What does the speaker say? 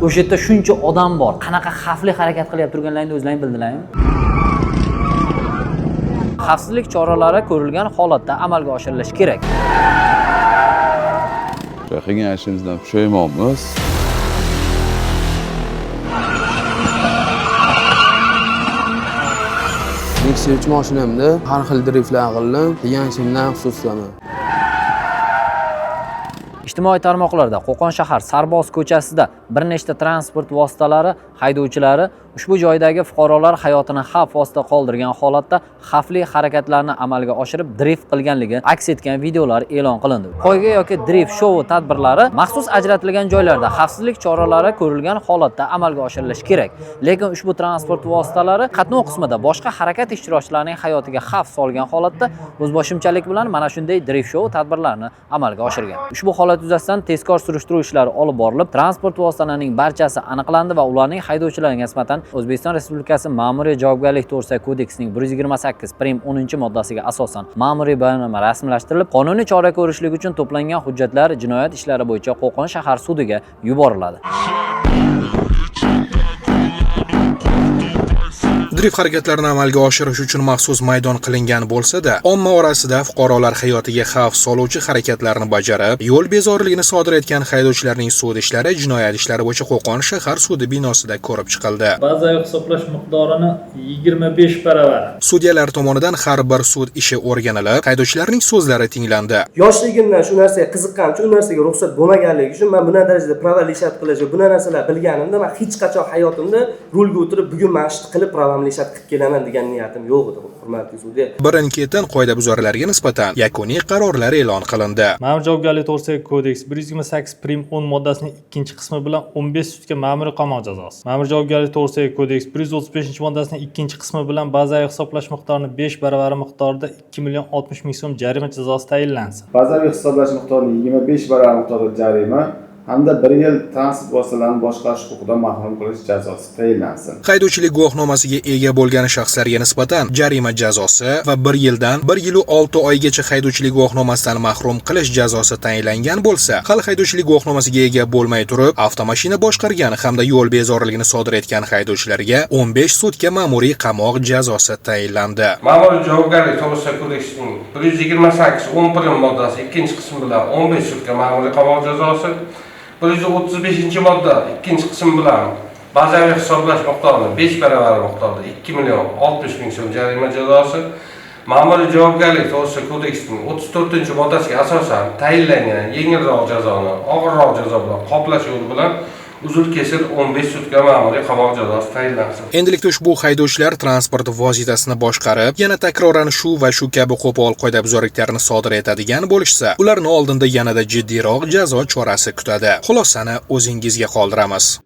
O'sha yerda shuncha odam bor. Qanaqa xavfli harakat qilyapti turganlaringni o'zlaring bildilaringmi? Xavfsizlik choralari ko'rilgan holatda amalga oshirilishi kerak. Qilgan ishimizdan pushaymonmiz. Nexia 3 mashinamda har xil driftlar qildim. Degan ishimdan afsusdaman. Ijtimoiy tarmoqlarda Qo'qon shahar Sarboz ko'chasida bir nechta transport vositalari haydovchilari ushbu joydagi fuqarolar hayotini xavf ostida qoldirgan holatda xavfli harakatlarni amalga oshirib drift qilganligi aks etgan videolar e'lon qilindi. Poyga yoki drift shou tadbirlari maxsus ajratilgan joylarda xavfsizlik choralari ko'rilgan holatda amalga oshirilishi kerak. Lekin ushbu transport vositalari qatnov qismida boshqa harakat ishtirokchilarining hayotiga xavf solgan holatda o'zboshimchalik bilan mana shunday drift shou tadbirlarini amalga oshirgan. Ushbu holat yuzasidan tezkor surishtiruv ishlari olib borilib, transport vositalarining barchasi aniqlandi va ularning haydovchilariga nisbatan O'zbekiston Respublikasi Ma'muriy javobgarlik to'g'risidagi kodeksining 128 prim 10-moddasiga asosan ma'muriy bayonnoma rasmiylashtirilib, qonuniy chora ko'rishlik uchun to'plangan hujjatlar jinoyat ishlari bo'yicha Qo'qon shahar sudiga yuboriladi. Drift harakatlarini amalga oshirish uchun maxsus maydon qilingan bo'lsa-da, omma orasida fuqarolar hayotiga xavf soluvchi harakatlarni bajarib, yo'l bezoriligini sodir etgan haydovchilarning sud ishlari jinoyat ishlari bo'yicha Qo'qon shahar sudi binosida ko'rib chiqildi. Bazaviy hisoblash miqdorini 25 baravar. Sudyalar tomonidan har bir sud ishi o'rganilib, haydovchilarning so'zlari tinglandi. Yoshligimdan shu narsaga qiziqqanim, u narsaga ruxsat bo'lmaganligi uchun men bunday darajada praval ishlab qilish va bunday narsalar bilganimda men hech qachon hayotimda rulga o'tirib bugun mana shu qilib praval ishlab qilib kelaman degan niyatim yo'q edi, hurmatli sudya. Birin-ketin qoidabuzarlarga nisbatan yakuniy qarorlar e'lon qilindi. Ma'muriy javobgarlik to'g'risidagi kodeks 128 prim 10 moddasining 2-qismi bilan 15 sutga ma'muriy qamoq jazosi. Ma'muriy javobgarlik to'g'risidagi kodeks 135-moddasining 2-qismi bilan bazaviy hisoblash miqdorining 5 baravari miqdorida 2,60 million so'm jarima jazosi tayinlansin. Bazaviy hisoblash miqdorining 25 baravar miqdorida jarima hamda 1 yil transport vositalarini boshqarish huquqidan mahrum qilish jazosi tayinlansin. Haydovchilik guvohnomasiga ega bo'lgan shaxslarga nisbatan jarima jazosi va 1 yildan 1 yil 6 oygacha haydovchilik guvohnomasidan mahrum qilish jazosi tayinlangan bo'lsa, hali haydovchilik guvohnomasiga ega bo'lmay turib, avtomashina boshqargan hamda yo'l bezoriligini sodir etgan haydovchilarga 15 sutka ma'muriy qamoq jazosi tayinlandi. Ma'muriy javobgarlik to'g'risidagi kodeksning 128 moddasi 2-qismi bilan 15 sutka ma'muriy qamoq jazosi, 135-modda 2-qism bilan bazaviy hisoblash miqdorini 5 baravar miqdorda 2,60 so'm jarima jazosi, ma'muriy javobgarlik to'g'risidagi kodeksning 34-moddasiga asosan tayinlangan yengilroq jazoni og'irroq jazo bilan qoplash yo'li bilan uzr-kesir 15 sutka ma'muriy qamoq jazosi tayinlansin. Endilikda ushbu haydovchilar transport vositasini boshqarib, yana takroran shu va shu kabi qo'pol qoidabuzarliklarni sodir etadigan bo'lishsa, ularni oldinda yanada jiddiyroq jazo chorasi kutadi. Xulosani o'zingizga qoldiramiz.